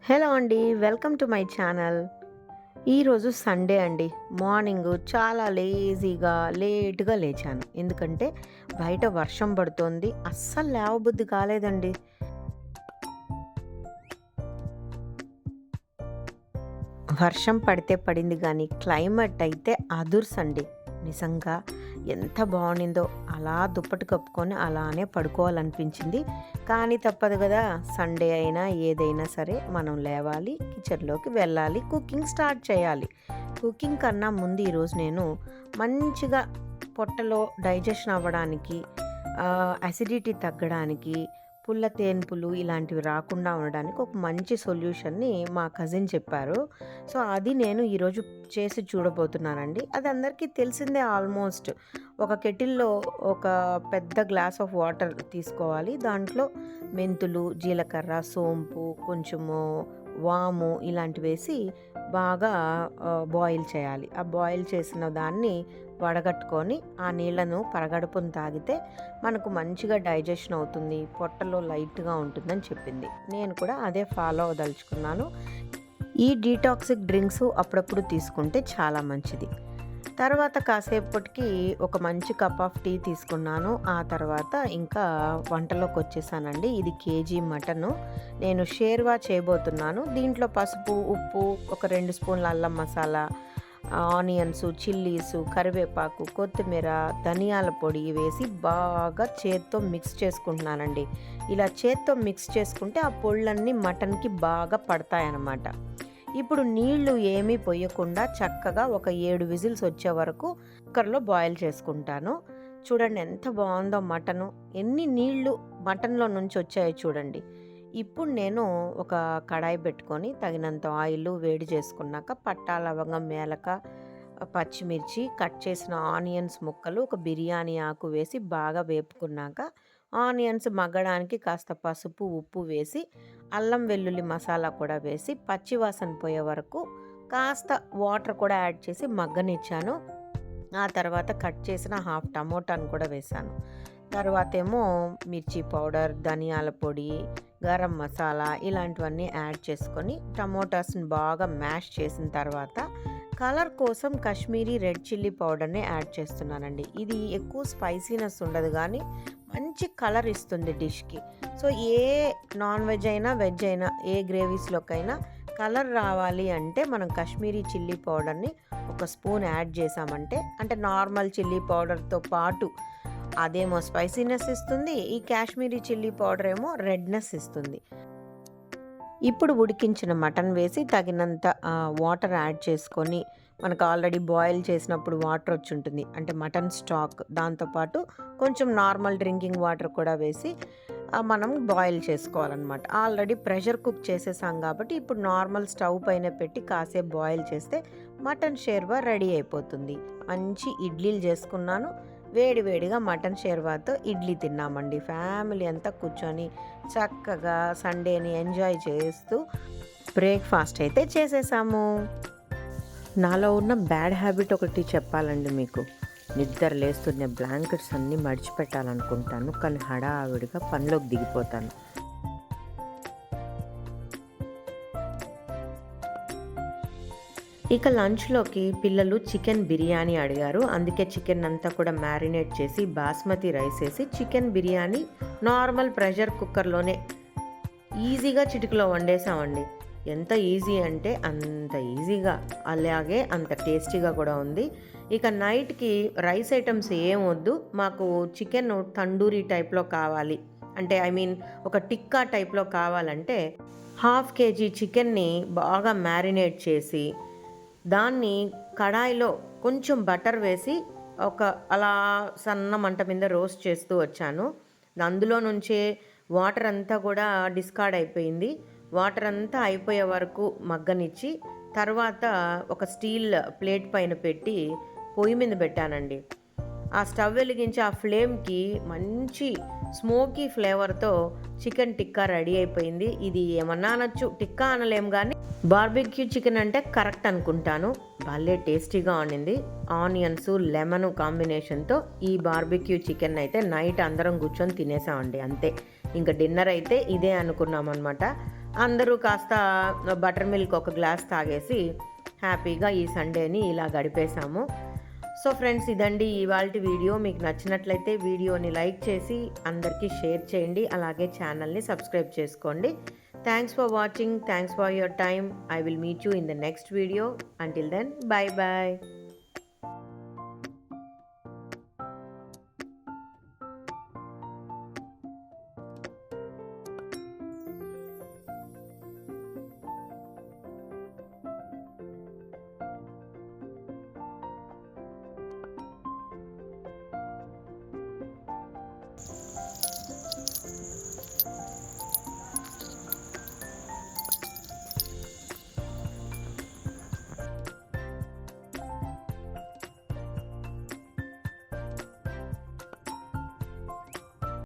Hello అండి. Welcome to my channel. ఈరోజు Sunday అండి. మార్నింగ్ చాలా లేట్‌గా లేచాను. ఎందుకంటే బయట వర్షం పడుతోంది. అస్సలు లేవబుద్ధి కాలేదండి. వర్షం పడితే పడింది గానీ క్లైమేట్ అయితే అదుర్సండి. నిజంగా ఎంత బావుండిందో. అలా దుప్పటి కప్పుకొని అలానే పడుకోవాలనిపించింది. కానీ తప్పదు గదా! సండే అయినా ఏదైనా సరే మనం లేవాలి, కిచెన్‌లోకి వెళ్ళాలి, కుకింగ్ స్టార్ట్ చేయాలి. కుకింగ్ కన్నా ముందు ఈరోజు నేను మంచిగా పొట్టలో డైజెషన్ అవ్వడానికి, అసిడిటీ తగ్గడానికి, పుల్ల తేన్పులు ఇలాంటివి రాకుండా ఉండడానికి ఒక మంచి సొల్యూషన్‌ని మా కజిన్ చెప్పారు. సో, అది నేను ఈరోజు చేసి చూడబోతున్నానండి. అది అందరికీ తెలిసిందే ఆల్మోస్ట్. ఒక కెటిల్‌లో ఒక పెద్ద గ్లాస్ ఆఫ్ వాటర్ తీసుకోవాలి. దాంట్లో మెంతులు, జీలకర్ర, సోంపు, కొంచెము వాము ఇలాంటివేసి బాగా బాయిల్ చేయాలి. ఆ బాయిల్ చేసిన దాన్ని వడగట్టుకొని ఆ నీళ్ళను పరగడుపున తాగితే మనకు మంచిగా డైజెషన్ అవుతుంది. పొట్టలో లైట్‌గా ఉంటుందని చెప్పింది. నేను కూడా అదే ఫాలో అవ్వదలుచుకున్నాను. ఈ డీటాక్సిక్ డ్రింక్స్ అప్పుడప్పుడు తీసుకుంటే చాలా మంచిది. తర్వాత కాసేపటికి ఒక మంచి కప్ ఆఫ్ టీ తీసుకున్నాను. ఆ తర్వాత ఇంకా వంటలోకొచ్చేసానండి. ఇది కేజీ మటను. నేను షేర్వా చేయబోతున్నాను. దీంట్లో పసుపు, ఉప్పు, ఒక 2 స్పూన్ల అల్లం మసాలా, ఆనియన్స్, చిల్లీసు, కరివేపాకు, కొత్తిమీర, ధనియాల పొడి వేసి బాగా చేత్తో మిక్స్ చేసుకుంటున్నానండి. ఇలా చేత్తో మిక్స్ చేసుకుంటే ఆ పొళ్ళన్నీ మటన్‌కి బాగా పడతాయన్నమాట. ఇప్పుడు నీళ్లు ఏమీ పొయ్యకుండా చక్కగా ఒక 7 విజిల్స్ వచ్చే వరకు కుక్కర్‌లో బాయిల్ చేసుకుంటాను. చూడండి ఎంత బావుందో మటను. ఎన్ని నీళ్లు మటన్‌లో నుంచి వచ్చాయో చూడండి. ఇప్పుడు నేను ఒక కడాయి పెట్టుకొని తగినంత ఆయిల్ వేడి చేసుకున్నాక పట్టా, లవంగం, ఏలక, పచ్చిమిర్చి, కట్ చేసిన ఆనియన్స్ ముక్కలు, ఒక బిర్యానీ ఆకు వేసి బాగా వేపుకున్నాక ఆనియన్స్ మగ్గడానికి కాస్త పసుపు, ఉప్పు వేసి అల్లం వెల్లుల్లి మసాలా కూడా వేసి పచ్చివాసన పోయే వరకు కాస్త వాటర్ కూడా యాడ్ చేసి మగ్గనిచ్చాను. ఆ తర్వాత కట్ చేసిన హాఫ్ టమోటాను కూడా వేశాను. తర్వాతేమో మిర్చి పౌడర్, ధనియాల పొడి, గరం మసాలా ఇలాంటివన్నీ యాడ్ చేసుకొని టమోటాస్ని బాగా మ్యాష్ చేసిన తర్వాత కలర్ కోసం కాశ్మీరీ రెడ్ చిల్లీ పౌడర్ని యాడ్ చేస్తున్నానండి. ఇది ఎక్కువ స్పైసీనెస్ ఉండదు కానీ మంచి కలర్ ఇస్తుంది డిష్‌కి. సో, ఏ నాన్ వెజ్ అయినా, వెజ్ అయినా ఏ గ్రేవీస్‌లోకైనా కలర్ రావాలి అంటే మనం కాశ్మీరీ చిల్లీ పౌడర్ని ఒక స్పూన్ యాడ్ చేసామంటే, అంటే నార్మల్ చిల్లీ పౌడర్‌తో పాటు అదేమో స్పైసీనెస్ ఇస్తుంది. ఈ కాశ్మీరీ చిల్లీ పౌడర్ ఏమో రెడ్‌నెస్ ఇస్తుంది. ఇప్పుడు ఉడికించిన మటన్ వేసి తగినంత వాటర్ యాడ్ చేసుకొని, మనకు ఆల్రెడీ బాయిల్ చేసినప్పుడు వాటర్ వచ్చుంటుంది. అంటే మటన్ స్టాక్. దాంతోపాటు కొంచెం నార్మల్ డ్రింకింగ్ వాటర్ కూడా వేసి మనం బాయిల్ చేసుకోవాలన్నమాట. ఆల్రెడీ ప్రెషర్ కుక్ చేసేసాం కాబట్టి ఇప్పుడు నార్మల్ స్టవ్ పైన పెట్టి కాసేపు బాయిల్ చేస్తే మటన్ షేర్వా రెడీ అయిపోతుంది. మంచి ఇడ్లీలు చేసుకున్నాను. వేడి వేడిగా మటన్ షేర్వాతో ఇడ్లీ తిన్నామండి. ఫ్యామిలీ అంతా కూర్చొని చక్కగా సండేని ఎంజాయ్ చేస్తూ బ్రేక్‌ఫాస్ట్ అయితే చేసేసాము. నాలో ఉన్న బ్యాడ్ హ్యాబిట్ ఒకటి చెప్పాలండి మీకు. నిద్ర లేస్తూనే బ్లాంకెట్స్ అన్నీ మడిచిపెట్టాలనుకుంటాను. కానీ హడావిడిగా పనిలోకి దిగిపోతాను. ఇక లంచ్‌లోకి పిల్లలు చికెన్ బిర్యానీ అడిగారు. అందుకే చికెన్ అంతా కూడా మ్యారినేట్ చేసి బాస్మతి రైస్ ఏసి చికెన్ బిర్యానీ నార్మల్ ప్రెషర్ కుక్కర్‌లోనే ఈజీగా చిటికలో వండేసామండి. ఎంత ఈజీ అంటే అంత ఈజీగా, అలాగే అంత టేస్టీగా కూడా ఉంది. ఇక నైట్‌కి రైస్ ఐటెమ్స్ ఏం వద్దు. మాకు చికెన్ తండూరి టైప్‌లో కావాలి. అంటే ఒక టిక్కా టైప్‌లో కావాలంటే హాఫ్ కేజీ చికెన్‌ని బాగా మ్యారినేట్ చేసి దాన్ని కడాయిలో కొంచెం బటర్ వేసి అలా సన్న మంట మీద రోస్ట్ చేస్తూ వచ్చాను. అందులో నుంచే వాటర్ అంతా కూడా డిస్కార్డ్ అయిపోయింది. వాటర్ అంతా అయిపోయే వరకు మగ్గనిచ్చి తర్వాత ఒక స్టీల్ ప్లేట్ పైన పెట్టి పొయ్యి మీద పెట్టానండి. ఆ స్టవ్ వెలిగించి ఆ ఫ్లేమ్‌కి మంచి స్మోకీ ఫ్లేవర్‌తో చికెన్ టిక్కా రెడీ అయిపోయింది. ఇది ఏమన్నా అనొచ్చు, టిక్కా అనలేం గానీ బార్బిక్యూ చికెన్ అంటే కరెక్ట్ అనుకుంటాను. భలే టేస్టీగా ఉండింది. ఆనియన్స్, లెమన్ కాంబినేషన్‌తో ఈ బార్బిక్యూ చికెన్ అయితే నైట్ అందరం కూర్చొని తినేసామండి అంతే. ఇంక డిన్నర్ అయితే ఇదే అనుకున్నామనమాట. అందరూ కాస్త బటర్ మిల్క్ ఒక గ్లాస్ తాగేసి హ్యాపీగా ఈ సండేని ఇలా గడిపేశాము. సో ఫ్రెండ్స్, ఇదండి ఇవాల్టి వీడియో. మీకు నచ్చినట్లయితే వీడియోని లైక్ చేసి అందరికీ షేర్ చేయండి. అలాగే ఛానల్ని సబ్స్క్రైబ్ చేసుకోండి. Thanks for watching. Thanks for your time. I will meet you in the next video. Until then, bye bye.